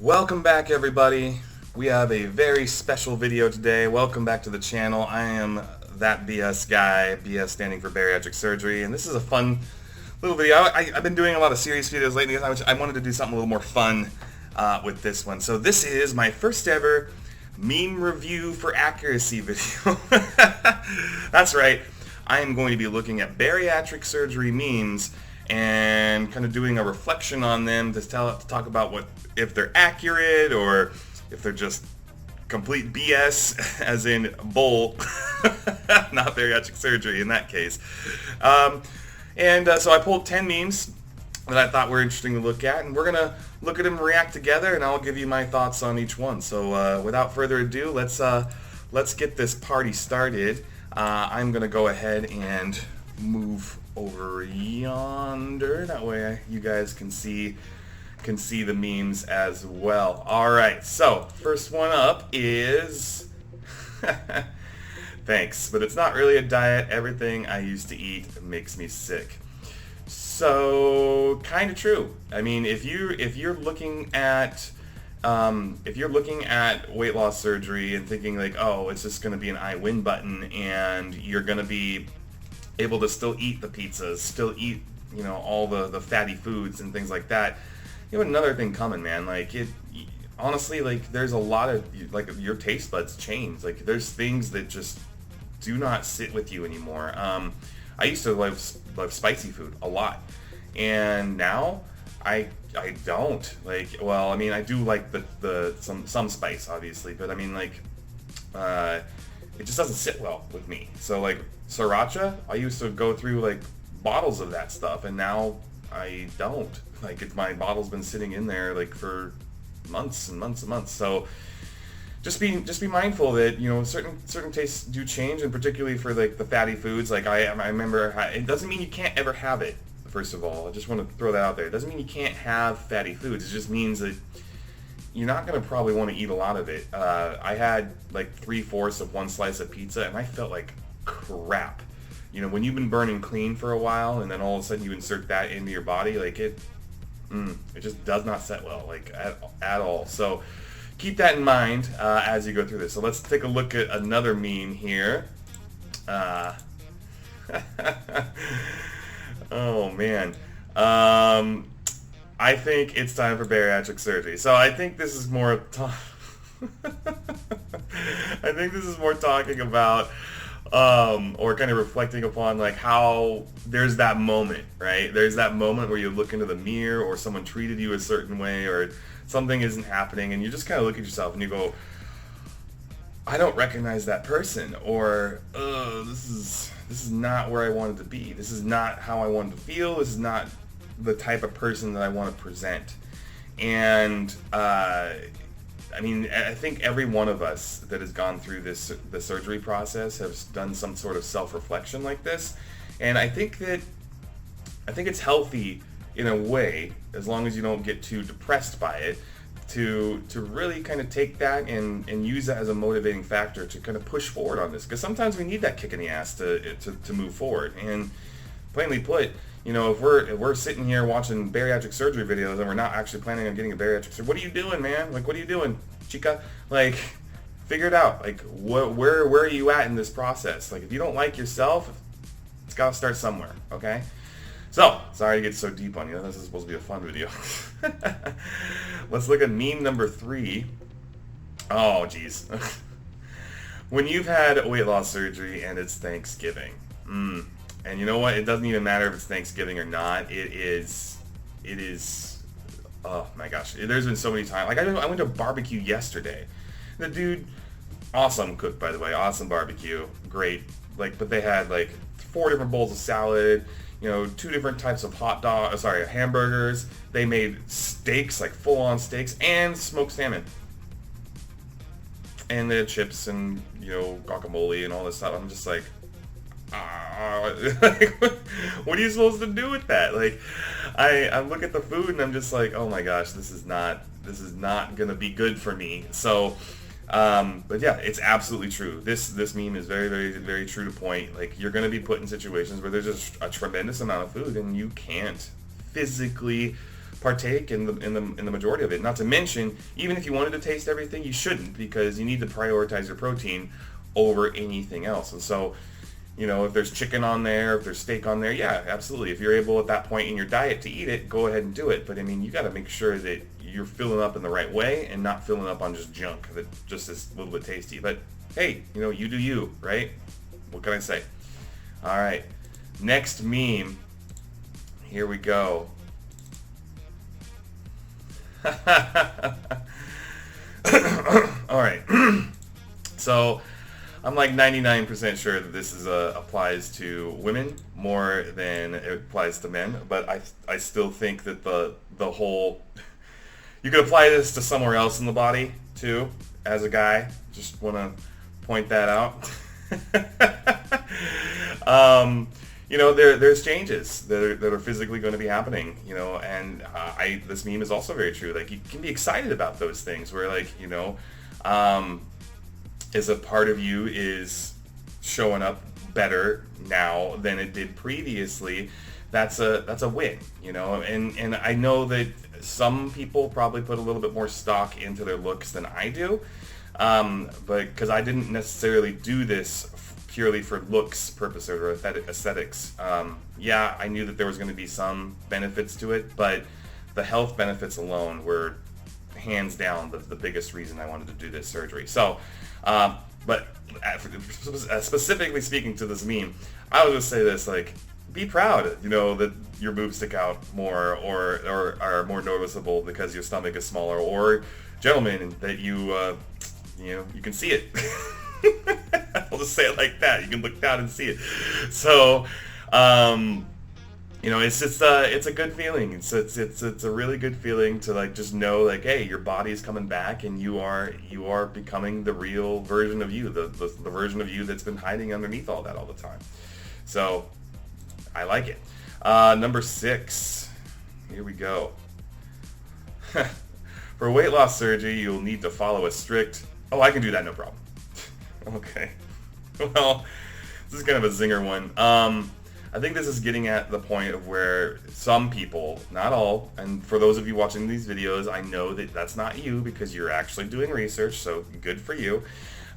Welcome back, everybody. We have a very special video today. Welcome back to the channel. I am that BS guy, BS standing for bariatric surgery, and this is a fun little video. I've been doing a lot of serious videos lately. I wanted to do something a little more fun with this one. So this is my first ever meme review for accuracy video. That's right. I am going to be looking at bariatric surgery memes and kind of doing a reflection on them to talk about if they're accurate or if they're just complete BS, as in bull, not bariatric surgery in that case. So I pulled 10 memes that I thought were interesting to look at, and we're going to look at them and react together, and I'll give you my thoughts on each one. So without further ado, let's get this party started. I'm going to go ahead and move over yonder. That way you guys can see the memes as well. Alright, so first one up is thanks, but it's not really a diet. Everything I used to eat makes me sick. So kind of true. I mean, if you're looking at weight loss surgery and thinking like, oh, it's just going to be an I win button and you're going to be able to still eat the pizzas, still eat, you know, all the fatty foods and things like that, you have another thing coming, man. Like, honestly, like, there's a lot of, like, your taste buds change. Like, there's things that just do not sit with you anymore. I used to love spicy food a lot, and now I don't. Like, well, I mean, I do like some spice, obviously, but I mean, like, it just doesn't sit well with me. So, like, sriracha, I used to go through, like, bottles of that stuff, and now I don't. Like, my bottle's been sitting in there, like, for months and months and months. So just be mindful that, you know, certain tastes do change, and particularly for, like, the fatty foods. Like, I remember, it doesn't mean you can't ever have it. First of all, I just want to throw that out there. It doesn't mean you can't have fatty foods. It just means that you're not going to probably want to eat a lot of it. I had like 3/4 of one slice of pizza, and I felt like crap. You know, when you've been burning clean for a while, and then all of a sudden you insert that into your body, like it just does not set well, like at all. So keep that in mind as you go through this. So let's take a look at another meme here. Oh man. I think it's time for bariatric surgery. So I think this is more I think this is more talking about or kind of reflecting upon, like, how there's that moment, right? There's that moment where you look into the mirror, or someone treated you a certain way, or something isn't happening, and you just kind of look at yourself and you go, I don't recognize that person, or this is not where I wanted to be. This is not how I wanted to feel. This is not the type of person that I want to present. And I mean, I think every one of us that has gone through the surgery process has done some sort of self-reflection like this, and I think it's healthy in a way, as long as you don't get too depressed by it, to really kind of take that and use that as a motivating factor to kind of push forward on this, because sometimes we need that kick in the ass to move forward. And plainly put, you know, if we're sitting here watching bariatric surgery videos and we're not actually planning on getting a bariatric surgery, what are you doing, man? Like, what are you doing, chica? Like, figure it out. Like, where are you at in this process? Like, if you don't like yourself, it's got to start somewhere, okay? So, sorry to get so deep on you. This is supposed to be a fun video. Let's look at meme number 3. Oh, geez. When you've had weight loss surgery and it's Thanksgiving. And you know what? It doesn't even matter if it's Thanksgiving or not. It is, oh my gosh. There's been so many times. Like, I went to a barbecue yesterday. The dude, awesome cook, by the way. Awesome barbecue. Great. Like, but they had like 4 different bowls of salad, you know, 2 different types of hamburgers. They made steaks, like full-on steaks, and smoked salmon. And they had chips and, you know, guacamole and all this stuff. I'm just like, what are you supposed to do with that? Like, I look at the food and I'm just like, oh my gosh, this is not gonna be good for me. So, but yeah, it's absolutely true. This meme is very, very, very true to point. Like, you're gonna be put in situations where there's just a tremendous amount of food and you can't physically partake in the majority of it. Not to mention, even if you wanted to taste everything, you shouldn't, because you need to prioritize your protein over anything else. And so, if there's chicken on there, if there's steak on there, yeah, absolutely. If you're able at that point in your diet to eat it, go ahead and do it. But I mean, you got to make sure that you're filling up in the right way and not filling up on just junk that just is a little bit tasty. But hey, you do you, right? What can I say? All right, next meme. Here we go. All right. So I'm like 99% sure that this applies to women more than it applies to men, but I still think that the whole, you could apply this to somewhere else in the body too. As a guy, just want to point that out. There's changes that are physically going to be happening, and this meme is also very true. Like, you can be excited about those things where, like, as a part of you is showing up better now than it did previously, that's a win, and I know that some people probably put a little bit more stock into their looks than I do, but because I didn't necessarily do this purely for looks purposes or aesthetics. Yeah, I knew that there was going to be some benefits to it, but the health benefits alone were hands down the biggest reason I wanted to do this surgery. So, but specifically speaking to this meme, I would just say this, like, be proud, that your boobs stick out more or are more noticeable because your stomach is smaller, or gentlemen, that you can see it. I'll just say it like that. You can look down and see it. So, it's a good feeling. It's a really good feeling to, like, just know, like, hey, your body is coming back and you are becoming the real version of you, the version of you that's been hiding underneath all that all the time. So I like it. Number 6. Here we go. For weight loss surgery, you'll need to follow a strict... Oh, I can do that, no problem. Okay. Well, this is kind of a zinger one. I think this is getting at the point of where some people, not all, and for those of you watching these videos, I know that that's not you because you're actually doing research, so good for you.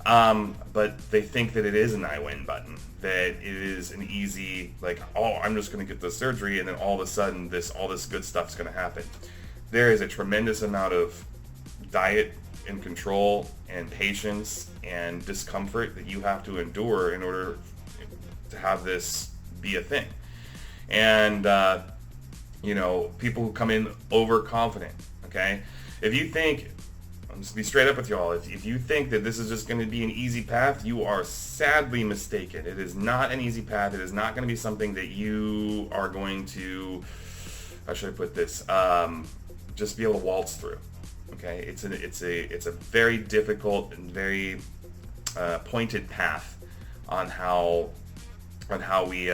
But they think that it is an I win button, that it is an easy, like, oh, I'm just going to get the surgery and then all of a sudden all this good stuff's going to happen. There is a tremendous amount of diet and control and patience and discomfort that you have to endure in order to have this be a thing. And people who come in overconfident, okay? If you think, I'm just be straight up with y'all, if you think that this is just going to be an easy path, you are sadly mistaken. It is not an easy path. It is not going to be something that you are going to, how should I put this, just be able to waltz through. Okay, it's a very difficult and very pointed path on how we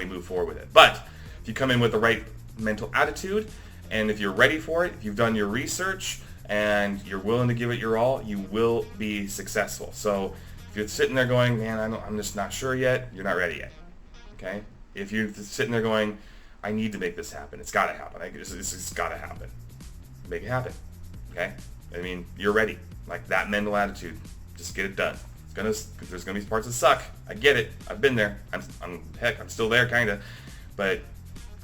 move forward with it. But if you come in with the right mental attitude, and if you're ready for it, if you've done your research and you're willing to give it your all, you will be successful. So if you're sitting there going, man, I'm just not sure yet, you're not ready yet. Okay, if you're sitting there going, I need to make this happen, it's got to happen. This has got to happen. Make it happen. Okay, I mean, you're ready. Like, that mental attitude, just get it done. There's gonna be parts that suck. I get it. I've been there. I'm still there, kinda. But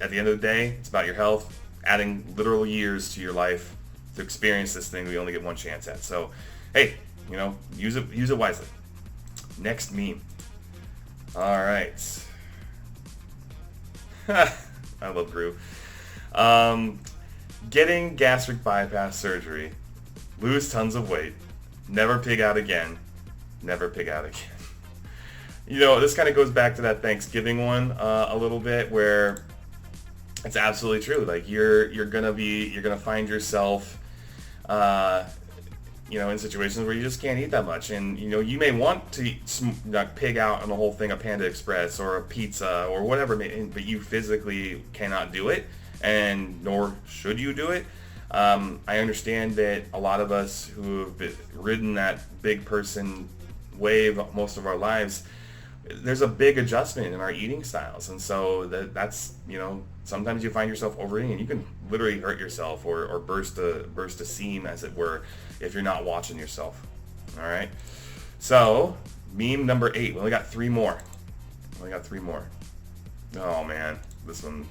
at the end of the day, it's about your health, adding literal years to your life to experience this thing we only get one chance at. So, hey, use it wisely. Next meme. All right. I love Gru. Getting gastric bypass surgery, lose tons of weight, never pig out again, never pig out again. This kind of goes back to that Thanksgiving one a little bit, where it's absolutely true. Like, you're gonna find yourself, in situations where you just can't eat that much, and you may want to pig out on the whole thing, a Panda Express or a pizza or whatever, but you physically cannot do it. And nor should you do it. I understand that a lot of us who have ridden that big person wave most of our lives, there's a big adjustment in our eating styles, and so that's sometimes you find yourself overeating, and you can literally hurt yourself or burst a seam, as it were, if you're not watching yourself. All right. So meme number 8. We only got 3 more. Oh man, this one.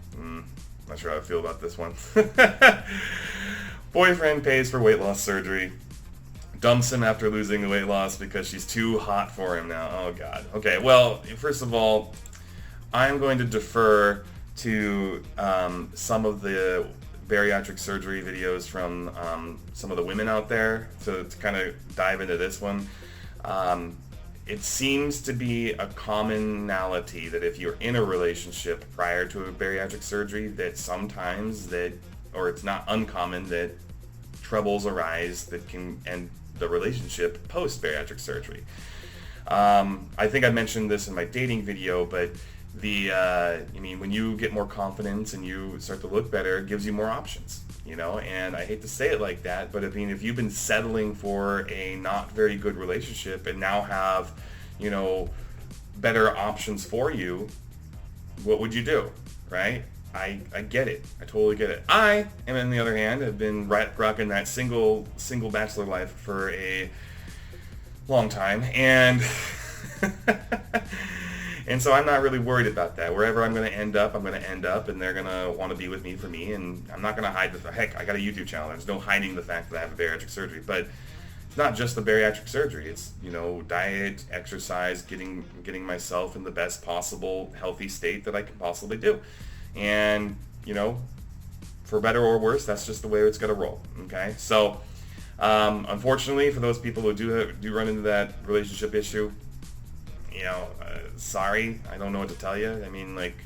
Not sure how I feel about this one. Boyfriend pays for weight loss surgery. Dumps him after losing the weight loss because she's too hot for him now. Oh God. Okay, well, first of all, I'm going to defer to some of the bariatric surgery videos from some of the women out there to kind of dive into this one. It seems to be a commonality that if you're in a relationship prior to a bariatric surgery, that sometimes or it's not uncommon that troubles arise that can end the relationship post bariatric surgery. I think I mentioned this in my dating video, but when you get more confidence and you start to look better, it gives you more options, and I hate to say it like that, but if you've been settling for a not very good relationship and now have, better options for you, what would you do, right? I get it. I totally get it. I am, on the other hand, have been rocking that single bachelor life for a long time, and and so I'm not really worried about that. Wherever I'm going to end up, and they're going to want to be with me for me, and I'm not going to hide heck, I got a YouTube channel. There's no hiding the fact that I have a bariatric surgery, but it's not just the bariatric surgery. It's, diet, exercise, getting myself in the best possible healthy state that I can possibly do. And, for better or worse, that's just the way it's going to roll. Okay. So, unfortunately, for those people who do run into that relationship issue, sorry, I don't know what to tell you.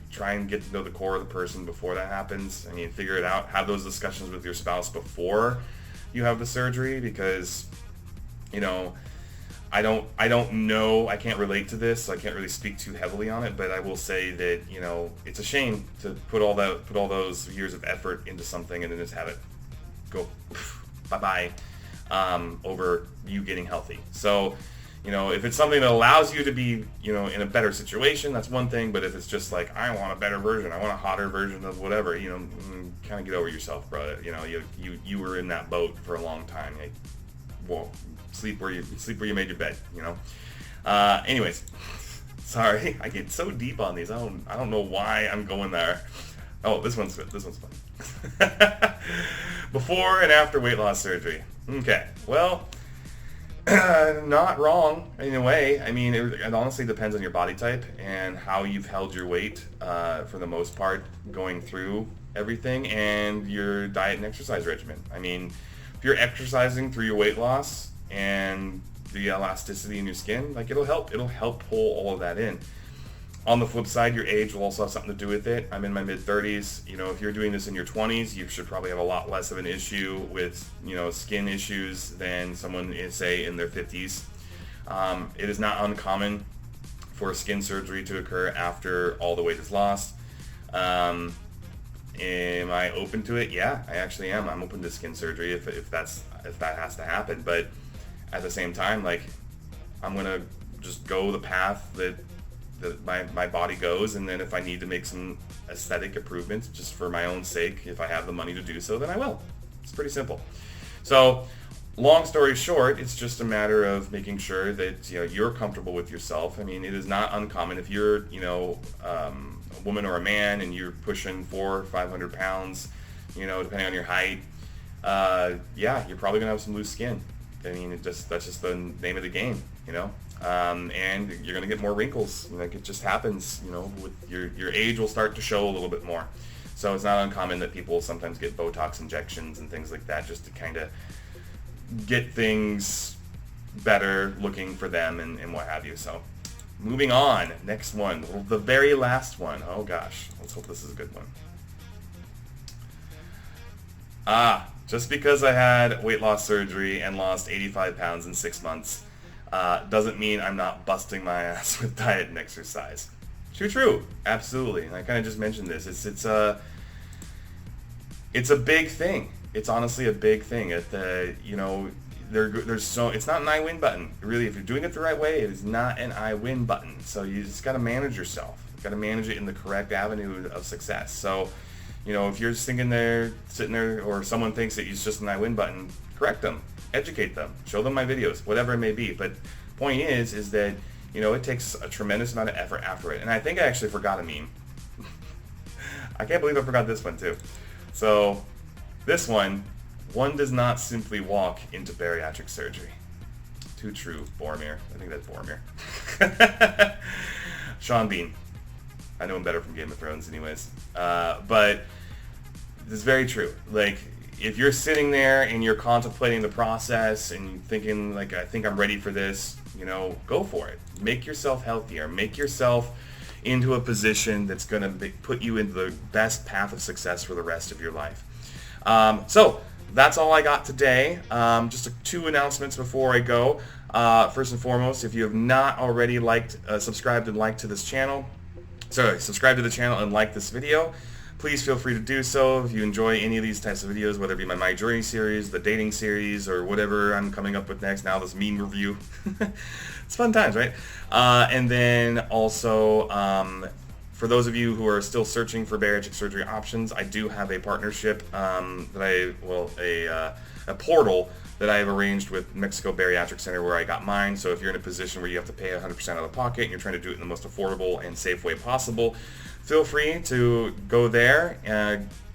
Try and get to know the core of the person before that happens. Figure it out. Have those discussions with your spouse before you have the surgery, because, I don't know, I can't relate to this, so I can't really speak too heavily on it, but I will say that, it's a shame to put all those years of effort into something and then just have it go bye-bye over you getting healthy. So, if it's something that allows you to be, in a better situation, that's one thing, but if it's just like, I want a better version, I want a hotter version of whatever, kind of get over yourself, bro. You were in that boat for a long time. Sleep where you made your bed, anyways, sorry, I get so deep on these. I don't know why I'm going there. Oh, this one's good. This one's fun. Before and after weight loss surgery. Okay, well, not wrong in a way. It honestly depends on your body type and how you've held your weight for the most part going through everything, and your diet and exercise regimen. If you're exercising through your weight loss and the elasticity in your skin, it'll help pull all of that in. On the flip side, your age will also have something to do with it. I'm in my mid-30s. If you're doing this in your 20s, you should probably have a lot less of an issue with, skin issues than someone is, say, in their 50s. It is not uncommon for skin surgery to occur after all the weight is lost. Am I open to it? Yeah, I actually am. I'm open to skin surgery if that has to happen. But at the same time, I'm gonna just go the path that my body goes, and then if I need to make some aesthetic improvements just for my own sake, if I have the money to do so, then I will. It's pretty simple. So, long story short, it's just a matter of making sure that you're comfortable with yourself. It is not uncommon if you're a woman or a man and you're pushing 400 or 500 pounds, depending on your height. You're probably gonna have some loose skin. That's just the name of the game, and you're going to get more wrinkles. It just happens, with your age will start to show a little bit more. So it's not uncommon that people sometimes get Botox injections and things like that just to kind of get things better looking for them and what have you. So moving on, next one, the very last one. Oh gosh, let's hope this is a good one. Just because I had weight loss surgery and lost 85 pounds in 6 months doesn't mean I'm not busting my ass with diet and exercise. True, absolutely. And I kind of just mentioned this. It's a big thing. It's honestly a big thing. it's not an I win button. Really, if you're doing it the right way, it is not an I win button. So you just got to manage yourself. You got to manage it in the correct avenue of success. So, you know, if you're sitting there, or someone thinks that it's just an I win button, correct them, educate them, show them my videos, whatever it may be. But point is that, you know, it takes a tremendous amount of effort after it. And I think I actually forgot a meme. I can't believe I forgot this one too. So this one does not simply walk into bariatric surgery. Too true, Boromir. I think that's Boromir. Sean Bean. I know him better from Game of Thrones anyways. But it's very true. Like, if you're sitting there and you're contemplating the process and you're thinking, like, I think I'm ready for this, you know, go for it. Make yourself healthier. Make yourself into a position that's going to put you into the best path of success for the rest of your life. So that's all I got today. Just two announcements before I go. First and foremost, if you have not already subscribed and liked to this channel, subscribe to the channel and like this video, please feel free to do so. If you enjoy any of these types of videos, whether it be my Journey series, the dating series, or whatever I'm coming up with next, now this meme review. It's fun times, right? And then also, for those of you who are still searching for bariatric surgery options, I do have a partnership, a portal that I have arranged with Mexico Bariatric Center where I got mine. So if you're in a position where you have to pay 100% out of pocket and you're trying to do it in the most affordable and safe way possible, feel free to go there.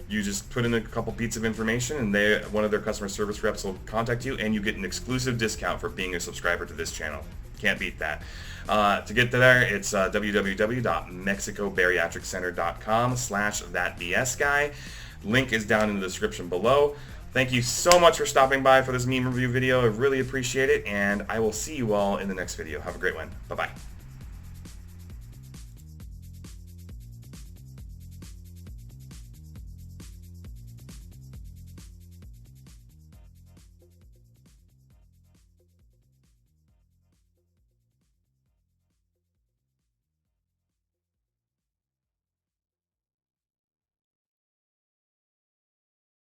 You just put in a couple bits of information and one of their customer service reps will contact you and you get an exclusive discount for being a subscriber to this channel. Can't beat that. To get there, it's www.mexicobariatriccenter.com/thatbsguy. Link is down in the description below. Thank you so much for stopping by for this meme review video. I really appreciate it, and I will see you all in the next video. Have a great one. Bye-bye.